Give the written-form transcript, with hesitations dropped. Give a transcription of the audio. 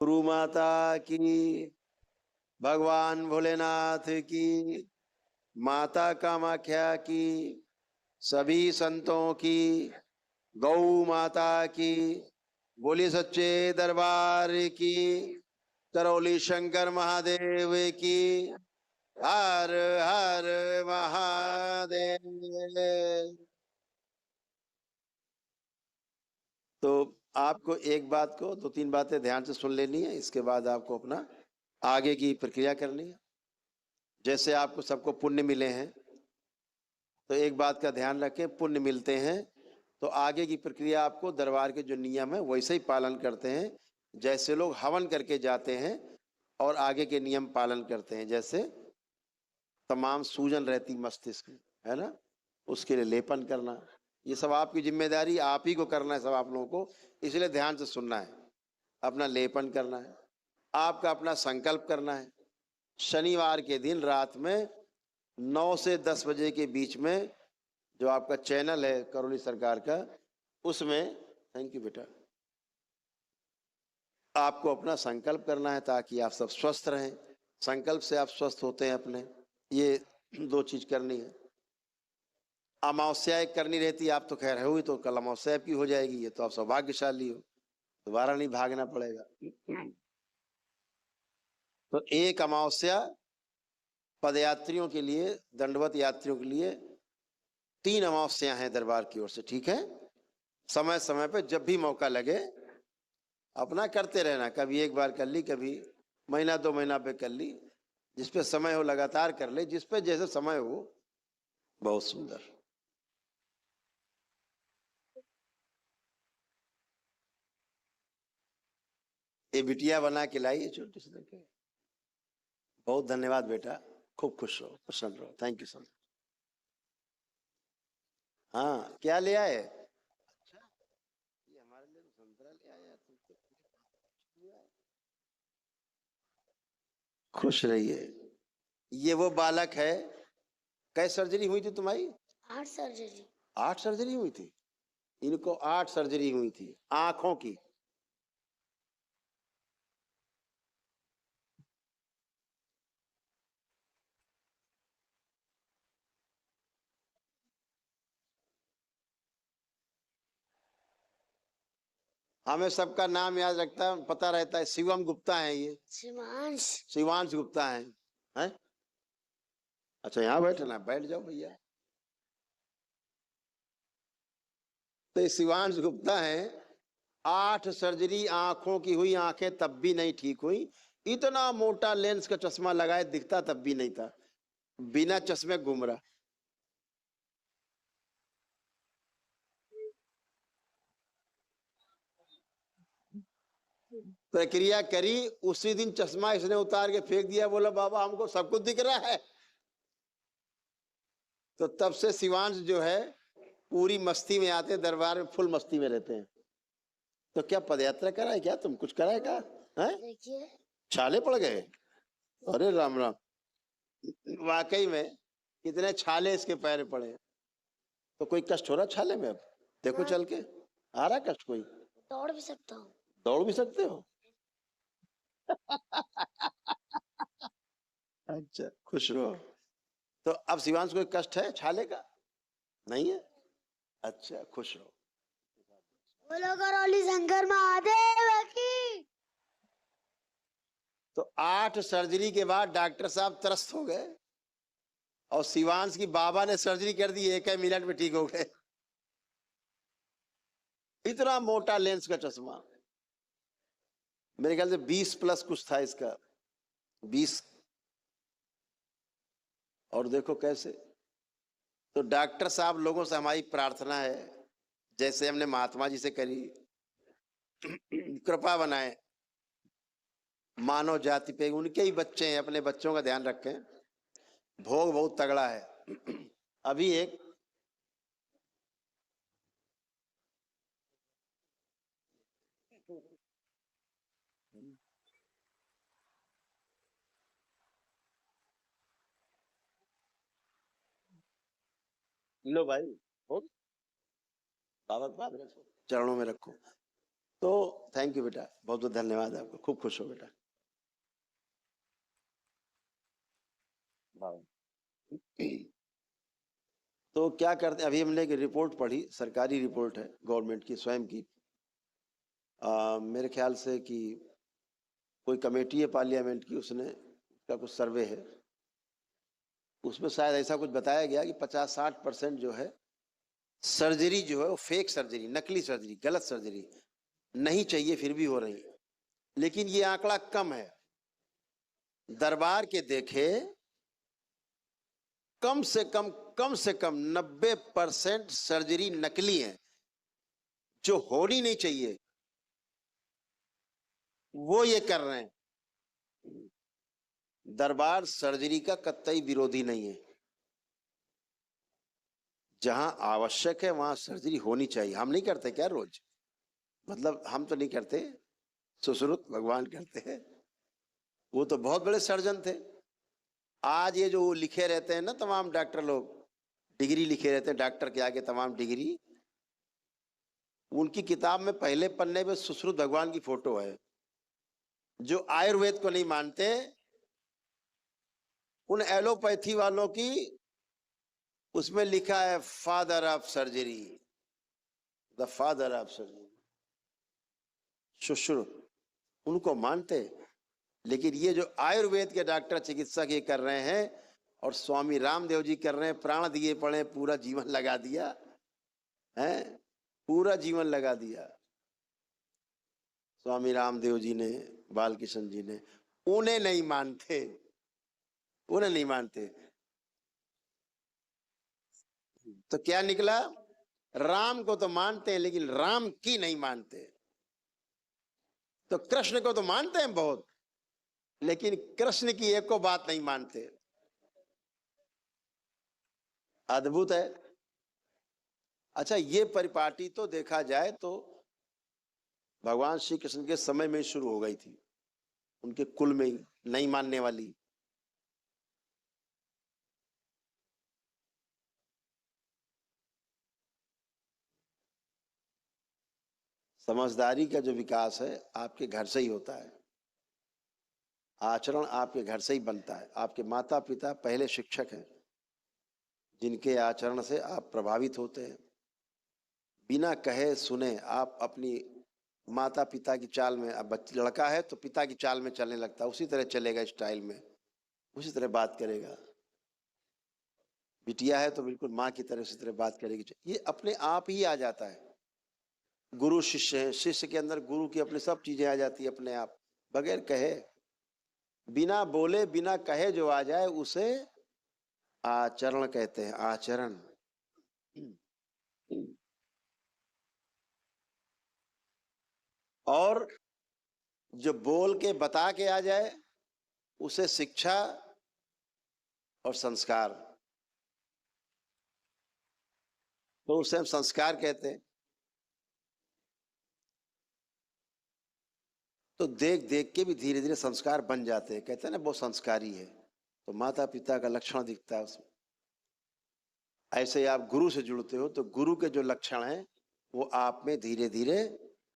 गुरु माता की, भगवान भोलेनाथ की, माता कामाख्या की, सभी संतों की, गौ माता की, बोलिए सच्चे दरबार की, करौली शंकर महादेव की, हर हर महादेव। तो आपको एक बात को दो तीन बातें ध्यान से सुन लेनी है, इसके बाद आपको अपना आगे की प्रक्रिया करनी है। जैसे आपको सबको पुण्य मिले हैं, तो एक बात का ध्यान रखें, पुण्य मिलते हैं तो आगे की प्रक्रिया आपको दरबार के जो नियम है वैसे ही पालन करते हैं। जैसे लोग हवन करके जाते हैं और आगे के नियम पालन करते हैं, जैसे तमाम सूजन रहती मस्तिष्क में, है ना, उसके लिए लेपन करना, ये सब आपकी जिम्मेदारी, आप ही को करना है सब आप लोगों को, इसलिए ध्यान से सुनना है। अपना लेपन करना है, आपका अपना संकल्प करना है। शनिवार के दिन रात में 9 से 10 बजे के बीच में जो आपका चैनल है करौली सरकार का, उसमें, थैंक यू बेटा, आपको अपना संकल्प करना है ताकि आप सब स्वस्थ रहें। संकल्प से आप स्वस्थ होते हैं अपने, ये दो चीज करनी है। अमावस्या एक करनी रहती है, आप तो खैर हुई, तो कल अमावस्या की हो जाएगी, ये तो आप सौभाग्यशाली हो, दोबारा नहीं भागना पड़ेगा। तो एक अमावस्या पदयात्रियों के लिए, दंडवत यात्रियों के लिए 3 अमावस्या हैं दरबार की ओर से, ठीक है। समय समय पे जब भी मौका लगे अपना करते रहना, कभी एक बार कर ली, कभी महीना 2 महीना पे कर ली, जिस पे समय हो लगातार कर ले, जिस पे जैसे समय हो। बहुत सुंदर। ये बिटिया बना के लाई है छोटी सी लड़की। बहुत धन्यवाद बेटा, खूब खुश रहो, प्रसन्न रहो, थैंक यू सो मच। हाँ, क्या ले आए? अच्छा, ये हमारे लिए तो संतरा ले आया, तुम तो खुश रहिए। ये वो बालक है, कैसे सर्जरी हुई थी तुम्हारी? 8 सर्जरी। 8 सर्जरी हुई थी? इनको 8 सर्जरी हुई थी आंखों की। हमें सबका नाम याद रखता है, पता रहता है। शिवम गुप्ता है ये, शिवांश। शिवांश गुप्ता है? अच्छा, यहाँ बैठना, बैठ जाओ भैया। तो ये शिवांश गुप्ता है, 8 सर्जरी आंखों की हुई, आंखें तब भी नहीं ठीक हुई। इतना मोटा लेंस का चश्मा लगाए, दिखता तब भी नहीं था, बिना चश्मे घूम रहा। प्रक्रिया करी, उसी दिन चश्मा इसने उतार के फेंक दिया, बोला बाबा हमको सब कुछ दिख रहा है। तो तब से शिवांश जो है पूरी मस्ती में आते, दरबार में फुल मस्ती में रहते हैं। तो क्या पदयात्रा कराए क्या, तुम कुछ कराए क्या? है, देखिए छाले पड़ गए? अरे राम राम, वाकई में कितने छाले इसके पैर पड़े। तो कोई कष्ट हो रहा छाले में अब? देखो चल के आ रहा कष्ट कोई? दौड़ भी सकता हूँ। दौड़ भी सकते हो? अच्छा, खुश रहो। तो अब शिवांश कोई कष्ट है छाले का? नहीं है? अच्छा, खुश रहो। बोलो करौली शंकर महादेव की। तो 8 सर्जरी के बाद डॉक्टर साहब त्रस्त हो गए, और शिवांश की बाबा ने सर्जरी कर दी, 1 मिनट में ठीक हो गए। इतना मोटा लेंस का चश्मा, मेरे ख्याल से 20 प्लस कुछ था इसका, 20। और देखो कैसे। तो डॉक्टर साहब लोगों से हमारी प्रार्थना है, जैसे हमने महात्मा जी से करी, कृपा बनाए मानव जाति पे, उनके ही बच्चे हैं, अपने बच्चों का ध्यान रखें। भोग बहुत तगड़ा है। अभी एक लो भाई, हो, बाबा के पास रखो, चरणों में रखो। तो थैंक यू बेटा, बहुत बहुत धन्यवाद आपको, खूब खुश हो बेटा। तो क्या करते, अभी हमने एक रिपोर्ट पढ़ी, सरकारी रिपोर्ट है गवर्नमेंट की स्वयं की। मेरे ख्याल से कि कोई कमेटी है पार्लियामेंट की, उसने का कुछ सर्वे है, उसमें शायद ऐसा कुछ बताया गया कि 50-60% जो है सर्जरी जो है वो फेक सर्जरी, नकली सर्जरी, गलत सर्जरी नहीं चाहिए फिर भी हो रही। लेकिन ये आंकड़ा कम है। दरबार के देखे कम से कम 90% सर्जरी नकली है, जो होनी नहीं चाहिए वो ये कर रहे हैं। दरबार सर्जरी का कतई विरोधी नहीं है, जहां आवश्यक है वहां सर्जरी होनी चाहिए। हम नहीं करते क्या रोज, मतलब हम तो नहीं करते, सुश्रुत भगवान करते हैं, वो तो बहुत बड़े सर्जन थे। आज ये जो लिखे रहते हैं ना तमाम डॉक्टर लोग, डिग्री लिखे रहते हैं डॉक्टर के आगे तमाम डिग्री, उनकी किताब में पहले पन्ने पे सुश्रुत भगवान की फोटो है। जो आयुर्वेद को नहीं मानते, उन एलोपैथी वालों की उसमें लिखा है father of surgery, the father of surgery, Sushruta, उनको मानते। लेकिन ये जो आयुर्वेद के डॉक्टर चिकित्सक ये कर रहे हैं, और स्वामी रामदेव जी कर रहे हैं, प्राण दिए पड़े, पूरा जीवन लगा दिया है, पूरा जीवन लगा दिया स्वामी रामदेव जी ने, बालकृष्ण जी ने। उन्हें नहीं मानते, उन्हें नहीं मानते। तो क्या निकला, राम को तो मानते हैं लेकिन राम की नहीं मानते। तो कृष्ण को तो मानते हैं बहुत, लेकिन कृष्ण की एक को बात नहीं मानते। अद्भुत है। अच्छा, ये परिपाटी तो देखा जाए तो भगवान श्री कृष्ण के समय में शुरू हो गई थी, उनके कुल में ही नहीं मानने वाली। समझदारी का जो विकास है आपके घर से ही होता है, आचरण आपके घर से ही बनता है। आपके माता पिता पहले शिक्षक हैं, जिनके आचरण से आप प्रभावित होते हैं। बिना कहे सुने आप अपनी माता पिता की चाल में, अब लड़का है तो पिता की चाल में चलने लगता है, उसी तरह चलेगा, स्टाइल में उसी तरह बात करेगा। बिटिया है तो बिल्कुल माँ की तरह उसी तरह बात करेगी। ये अपने आप ही आ जाता है। गुरु शिष्य है, शिष्य के अंदर गुरु की अपनी सब चीजें आ जाती है अपने आप, बगैर कहे, बिना बोले बिना कहे जो आ जाए उसे आचरण कहते हैं, आचरण। और जो बोल के बता के आ जाए उसे शिक्षा और संस्कार, तो उसे हम संस्कार कहते हैं। तो देख देख के भी धीरे धीरे संस्कार बन जाते हैं। कहते हैं ना बहुत संस्कारी है, तो माता पिता का लक्षण दिखता है उसमें। ऐसे आप गुरु से जुड़ते हो तो गुरु के जो लक्षण हैं वो आप में धीरे धीरे